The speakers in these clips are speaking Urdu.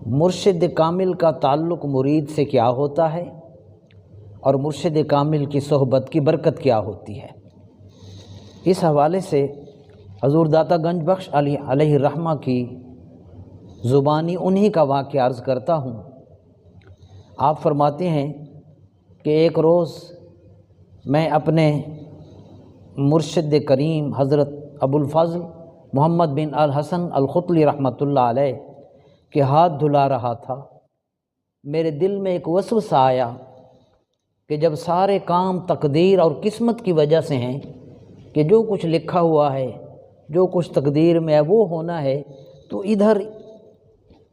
مرشد کامل کا تعلق مرید سے کیا ہوتا ہے اور مرشد کامل کی صحبت کی برکت کیا ہوتی ہے، اس حوالے سے حضور داتا گنج بخش علیہ الرحمہ کی زبانی انہی کا واقعہ عرض کرتا ہوں۔ آپ فرماتے ہیں کہ ایک روز میں اپنے مرشد کریم حضرت ابو الفضل محمد بن الحسن الخطلی رحمۃ اللہ علیہ کے ہاتھ دھلا رہا تھا۔ میرے دل میں ایک وسوسہ آیا کہ جب سارے کام تقدیر اور قسمت کی وجہ سے ہیں کہ جو کچھ لکھا ہوا ہے، جو کچھ تقدیر میں ہے وہ ہونا ہے، تو ادھر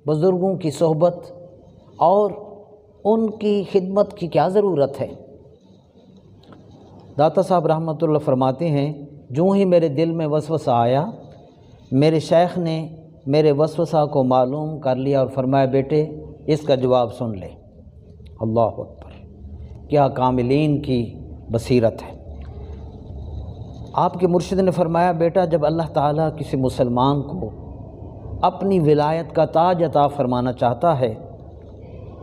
بزرگوں کی صحبت اور ان کی خدمت کی کیا ضرورت ہے۔ داتا صاحب رحمۃ اللہ فرماتے ہیں جو ہی میرے دل میں وسوسہ آیا، میرے شیخ نے میرے وسوسہ کو معلوم کر لیا اور فرمایا بیٹے اس کا جواب سن لے۔ اللہ اکبر، کیا کاملین کی بصیرت ہے۔ آپ کے مرشد نے فرمایا بیٹا جب اللہ تعالیٰ کسی مسلمان کو اپنی ولایت کا تاج عطا فرمانا چاہتا ہے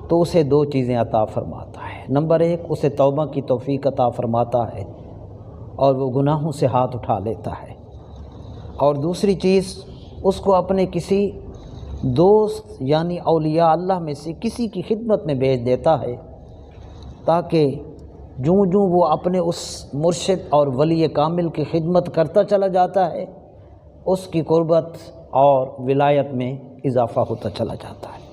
تو اسے دو چیزیں عطا فرماتا ہے۔ نمبر ایک، اسے توبہ کی توفیق عطا فرماتا ہے اور وہ گناہوں سے ہاتھ اٹھا لیتا ہے، اور دوسری چیز اس کو اپنے کسی دوست یعنی اولیاء اللہ میں سے کسی کی خدمت میں بھیج دیتا ہے، تاکہ جوں جوں وہ اپنے اس مرشد اور ولی کامل کی خدمت کرتا چلا جاتا ہے، اس کی قربت اور ولایت میں اضافہ ہوتا چلا جاتا ہے۔